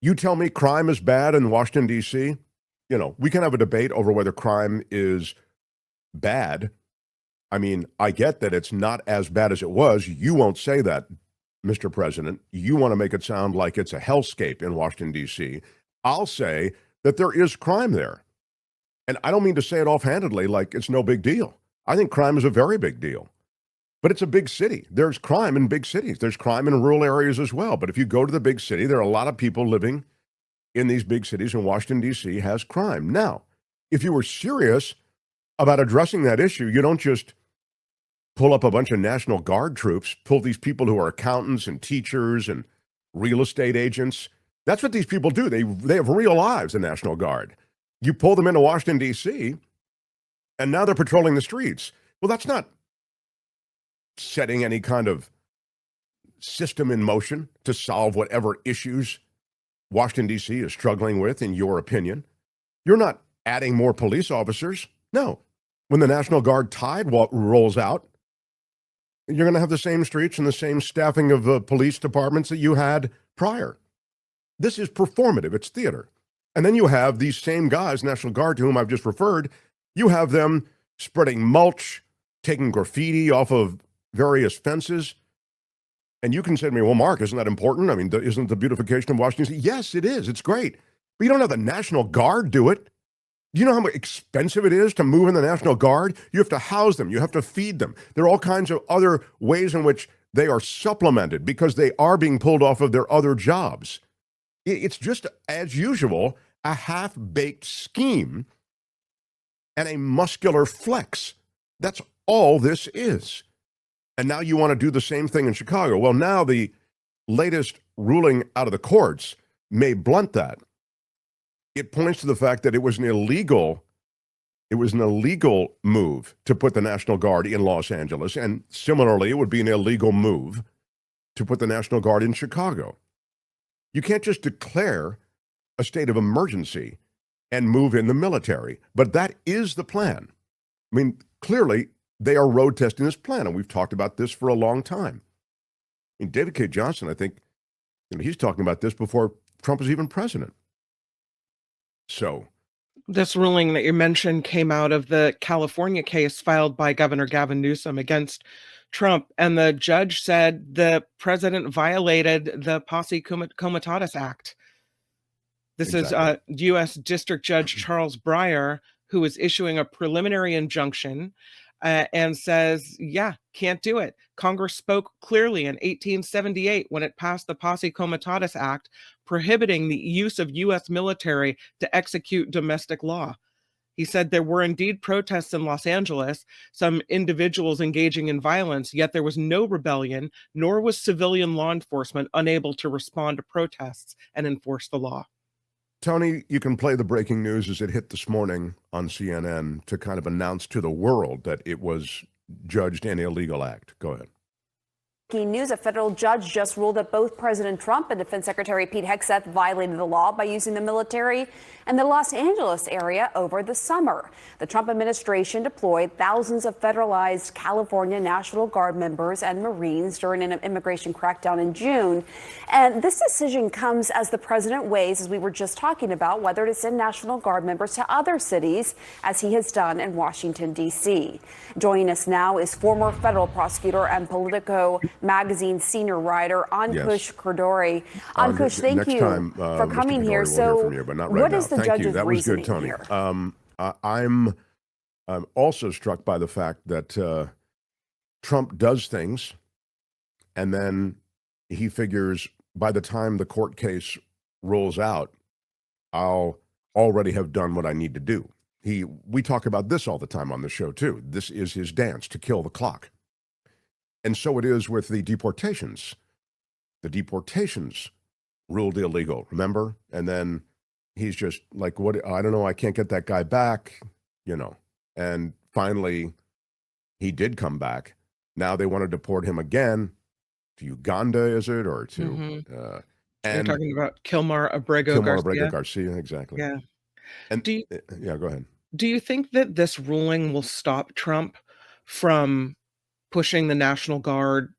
You tell me crime is bad in Washington, D.C.? You know, we can have a debate over whether crime is bad. I mean, I get that it's not as bad as it was. You won't say that, Mr. President. You want to make it sound like it's a hellscape in Washington, D.C. I'll say that there is crime there. And I don't mean to say it offhandedly like it's no big deal. I think crime is a very big deal. But it's a big city. There's crime in big cities. There's crime in rural areas as well. But if you go to the big city, there are a lot of people living in these big cities, and Washington, D.C. has crime. Now, if you were serious about addressing that issue, you don't just pull up a bunch of National Guard troops, pull these people who are accountants and teachers and real estate agents. That's what these people do. They have real lives, the National Guard. You pull them into Washington, D.C., and now they're patrolling the streets. Well, that's not setting any kind of system in motion to solve whatever issues Washington, D.C. is struggling with, in your opinion. You're not adding more police officers. No. When the National Guard tide rolls out, you're going to have the same streets and the same staffing of police departments that you had prior. This is performative. It's theater. And then you have these same guys, National Guard, to whom I've just referred, you have them spreading mulch, taking graffiti off of various fences. And you can say to me, well, Mark, isn't that important? I mean, isn't the beautification of Washington? Yes, it is. It's great. But you don't have the National Guard do it. Do you know how expensive it is to move in the National Guard? You have to house them. You have to feed them. There are all kinds of other ways in which they are supplemented because they are being pulled off of their other jobs. It's just, as usual, a half-baked scheme and a muscular flex. That's all this is. And now you want to do the same thing in Chicago. Well, now the latest ruling out of the courts may blunt that. It points to the fact that it was an illegal move to put the National Guard in Los Angeles. And similarly, it would be an illegal move to put the National Guard in Chicago. You can't just declare a state of emergency and move in the military. But that is the plan. I mean, clearly, they are road testing this plan, and we've talked about this for a long time. I mean, David K. Johnson, I think, he's talking about this before Trump was even president. So, this ruling that you mentioned came out of the California case filed by Governor Gavin Newsom against Trump, and the judge said the president violated the Posse Comitatus Act. This exactly. Is U.S. District Judge Charles Breyer, who is issuing a preliminary injunction and says, yeah, can't do it. Congress spoke clearly in 1878 when it passed the Posse Comitatus Act, prohibiting the use of U.S. military to execute domestic law. He said there were indeed protests in Los Angeles, some individuals engaging in violence, yet there was no rebellion, nor was civilian law enforcement unable to respond to protests and enforce the law. Tony, you can play the breaking news as it hit this morning on CNN to kind of announce to the world that it was judged an illegal act. Go ahead. News, a federal judge just ruled that both President Trump and Defense Secretary Pete Hegseth violated the law by using the military in the Los Angeles area over the summer. The Trump administration deployed thousands of federalized California National Guard members and Marines during an immigration crackdown in June. And this decision comes as the president weighs, as we were just talking about, whether to send National Guard members to other cities, as he has done in Washington, D.C. Joining us now is former federal prosecutor and Politico magazine senior writer Ankush Khardori. Ankush, thank you for coming here. So, what is the judge's reasoning here? I'm also struck by the fact that Trump does things, and then he figures by the time the court case rolls out, I'll already have done what I need to do. We talk about this all the time on the show too. This is his dance to kill the clock. And so it is with the deportations. The deportations ruled illegal, remember? And then he's just like, what? I don't know. I can't get that guy back, And finally, he did come back. Now they want to deport him again to Uganda, is it? Or to... and you're talking about Kilmar Abrego Garcia, exactly. Yeah. And yeah, go ahead. Do you think that this ruling will stop Trump from pushing the National Guard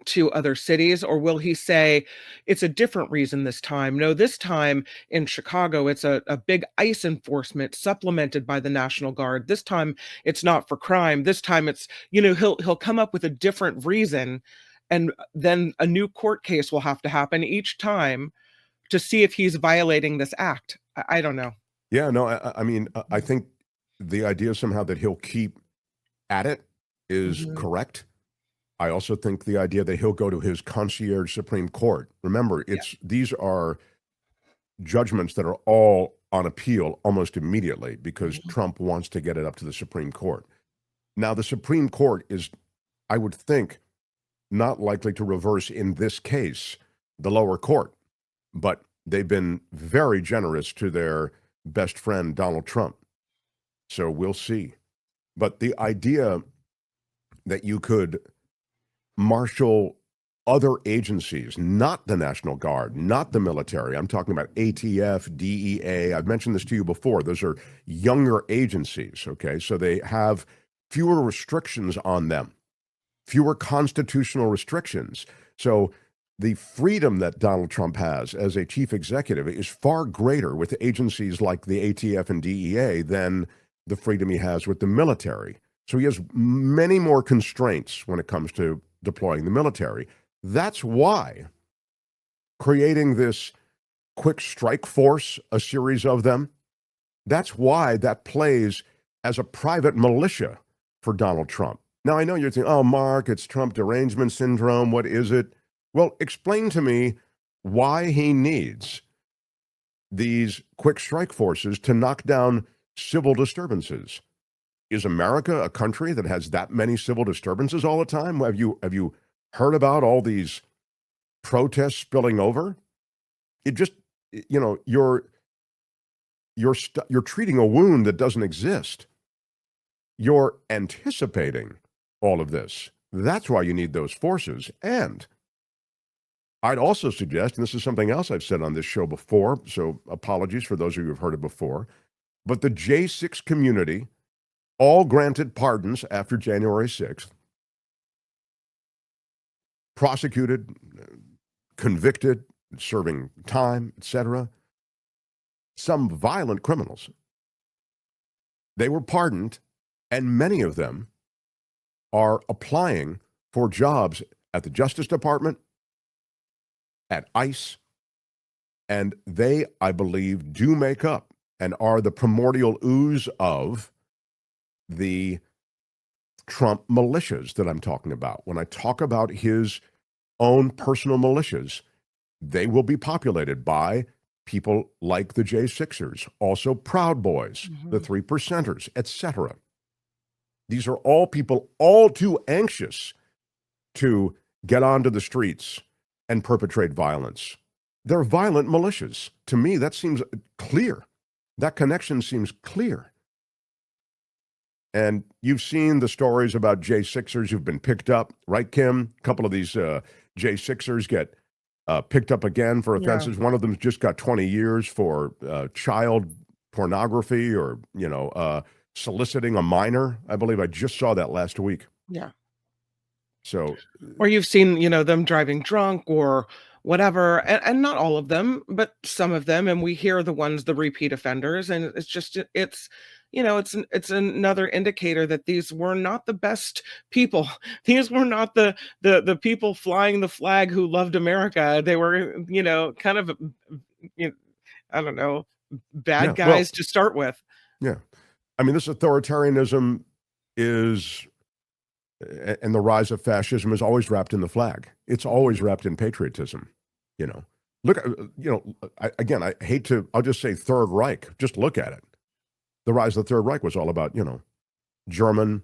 to other cities, or will he say it's a different reason this time? No, this time in Chicago, it's a big ICE enforcement supplemented by the National Guard. This time it's not for crime. This time it's, he'll come up with a different reason, and then a new court case will have to happen each time to see if he's violating this act. I don't know. Yeah, no, I mean, I think the idea somehow that he'll keep at it is Mhm. correct. I also think the idea that he'll go to his concierge Supreme Court. Remember, these are judgments that are all on appeal almost immediately because Mhm. Trump wants to get it up to the Supreme Court. Now, the Supreme Court is, I would think, not likely to reverse in this case the lower court, but they've been very generous to their best friend, Donald Trump. So we'll see. But the idea that you could marshal other agencies, not the National Guard, not the military. I'm talking about ATF, DEA. I've mentioned this to you before. Those are younger agencies, okay? So they have fewer restrictions on them, fewer constitutional restrictions. So the freedom that Donald Trump has as a chief executive is far greater with agencies like the ATF and DEA than the freedom he has with the military. So he has many more constraints when it comes to deploying the military. That's why creating this quick strike force, a series of them, that's why that plays as a private militia for Donald Trump. Now, I know you're thinking, oh, Mark, it's Trump derangement syndrome. What is it? Well, explain to me why he needs these quick strike forces to knock down civil disturbances. Is America a country that has that many civil disturbances all the time? Have you heard about all these protests spilling over? It just, you're treating a wound that doesn't exist. You're anticipating all of this. That's why you need those forces. And I'd also suggest, and this is something else I've said on this show before, so apologies for those of you who've heard it before, but the J6 community all granted pardons after January 6th, prosecuted, convicted, serving time, etc. Some violent criminals. They were pardoned, and many of them are applying for jobs at the Justice Department, at ICE, and they, I believe, do make up and are the primordial ooze of the Trump militias that I'm talking about. When I talk about his own personal militias, they will be populated by people like the J6ers, also Proud Boys, the 3%ers, etc. These are all people all too anxious to get onto the streets and perpetrate violence. They're violent militias. To me, that seems clear. That connection seems clear. And you've seen the stories about J6ers who've been picked up, right, Kim? A couple of these J6ers get picked up again for offenses. One of them just got 20 years for child pornography or, soliciting a minor. I believe I just saw that last week. Yeah. So, Or you've seen, them driving drunk or whatever, and not all of them, but some of them, and we hear the repeat offenders, and it's just, it's another indicator that these were not the best people. These were not the people flying the flag who loved America. They were, kind of, I don't know, bad guys to start with. Yeah. I mean, this authoritarianism is, and the rise of fascism is always wrapped in the flag. It's always wrapped in patriotism. Look, I hate to, I'll just say Third Reich. Just look at it. The rise of the Third Reich was all about, German,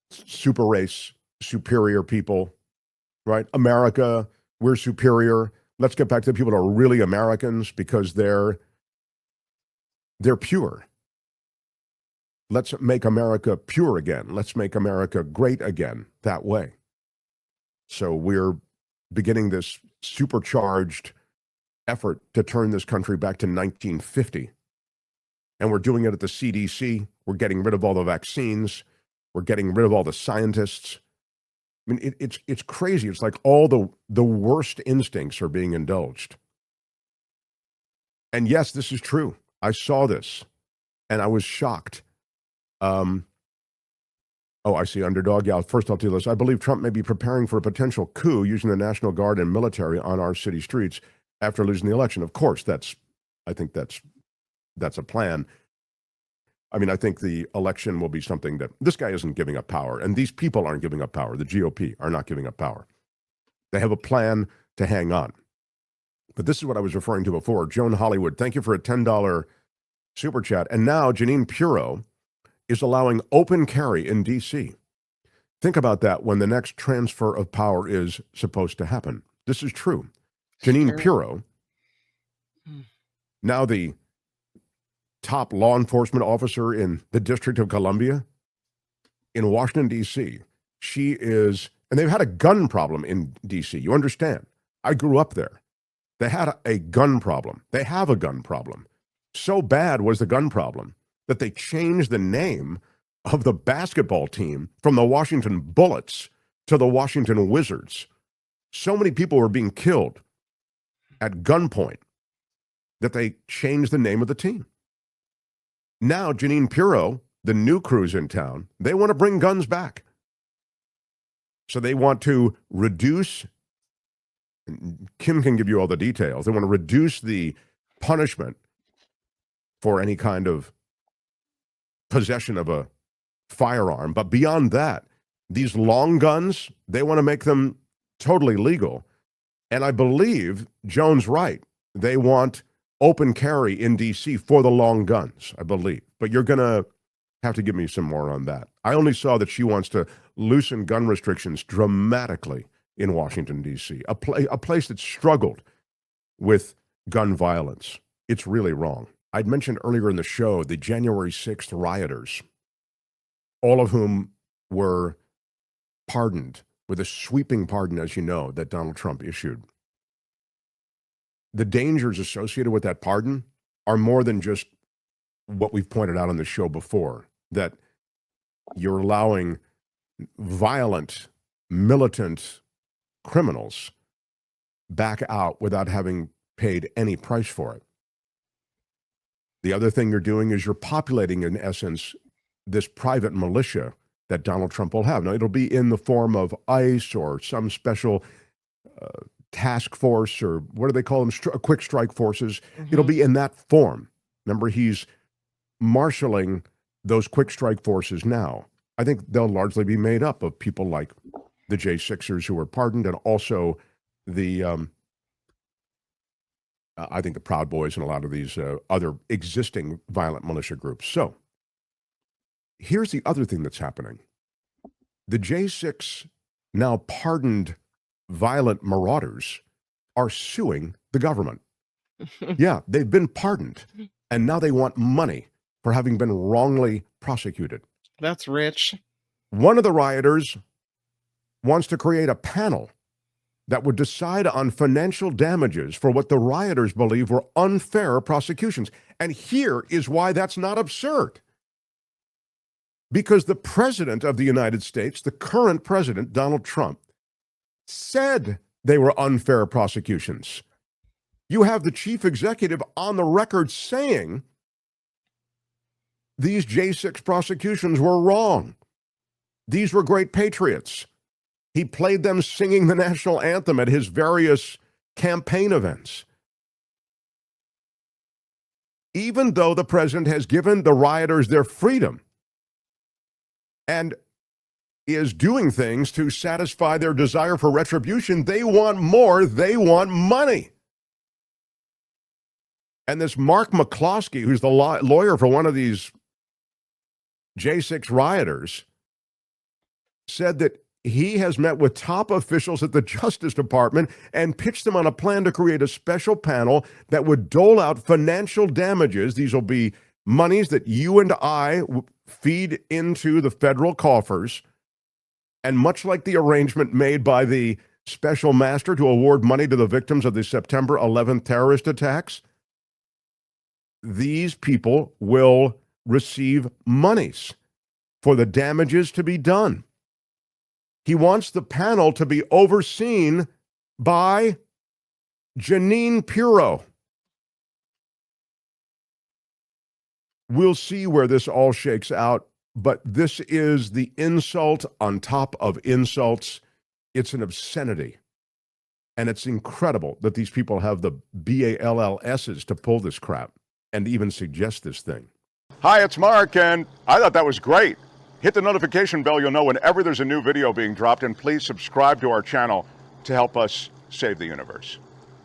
super race, superior people, right? America, we're superior. Let's get back to the people that are really Americans because they're pure. Let's make America pure again. Let's make America great again that way. So we're beginning this supercharged effort to turn this country back to 1950. And we're doing it at the CDC. We're getting rid of all the vaccines. We're getting rid of all the scientists. I mean, it's crazy. It's like all the worst instincts are being indulged. And yes, this is true. I saw this, and I was shocked. Oh, I see Underdog. Yeah, first I'll do this. I believe Trump may be preparing for a potential coup using the National Guard and military on our city streets after losing the election. Of course, I think that's a plan. I mean, I think the election will be something that this guy isn't giving up power, and these people aren't giving up power. The GOP are not giving up power. They have a plan to hang on. But this is what I was referring to before. Joan Hollywood, thank you for a $10 super chat. And now Janine Pirro is allowing open carry in D.C. Think about that when the next transfer of power is supposed to happen. This is true. Janine Pirro, now the top law enforcement officer in the District of Columbia in Washington, D.C. She is, and they've had a gun problem in D.C. You understand? I grew up there. They had a gun problem. They have a gun problem. So bad was the gun problem that they changed the name of the basketball team from the Washington Bullets to the Washington Wizards. So many people were being killed at gunpoint that they changed the name of the team. Now, Janine Pirro, the new crew's in town, they want to bring guns back. So they want to reduce, Kim can give you all the details, they want to reduce the punishment for any kind of possession of a firearm. But beyond that, these long guns, they want to make them totally legal. And I believe Joan's right. They want open carry in D.C. for the long guns, I believe. But you're going to have to give me some more on that. I only saw that she wants to loosen gun restrictions dramatically in Washington, D.C., a place that struggled with gun violence. It's really wrong. I'd mentioned earlier in the show the January 6th rioters, all of whom were pardoned with a sweeping pardon, as you know, that Donald Trump issued. The dangers associated with that pardon are more than just what we've pointed out on the show before, that you're allowing violent, militant criminals back out without having paid any price for it. The other thing you're doing is you're populating, in essence, this private militia that Donald Trump will have. Now, it'll be in the form of ICE or some special task force, or what do they call them? Quick strike forces. Mm-hmm. It'll be in that form. Remember, he's marshaling those quick strike forces now. I think they'll largely be made up of people like the J6ers who were pardoned, and also the, I think the Proud Boys and a lot of these other existing violent militia groups. So here's the other thing that's happening. The J6 now pardoned violent marauders are suing the government. Yeah, they've been pardoned, and now they want money for having been wrongly prosecuted. That's rich. One of the rioters wants to create a panel that would decide on financial damages for what the rioters believe were unfair prosecutions. And here is why that's not absurd. Because the president of the United States, the current president, Donald Trump, said they were unfair prosecutions. You have the chief executive on the record saying these J6 prosecutions were wrong. These were great patriots. He played them singing the national anthem at his various campaign events. Even though the president has given the rioters their freedom and is doing things to satisfy their desire for retribution, they want more. They want money. And this Mark McCloskey, who's the lawyer for one of these J6 rioters, said that he has met with top officials at the Justice Department and pitched them on a plan to create a special panel that would dole out financial damages. These will be monies that you and I feed into the federal coffers. And much like the arrangement made by the special master to award money to the victims of the September 11th terrorist attacks, these people will receive monies for the damages to be done. He wants the panel to be overseen by Jeanine Pirro. We'll see where this all shakes out, but this is the insult on top of insults. It's an obscenity. And it's incredible that these people have the BALLSs to pull this crap and even suggest this thing. Hi, it's Mark, and I thought that was great. Hit the notification bell, you'll know whenever there's a new video being dropped, and please subscribe to our channel to help us save the universe.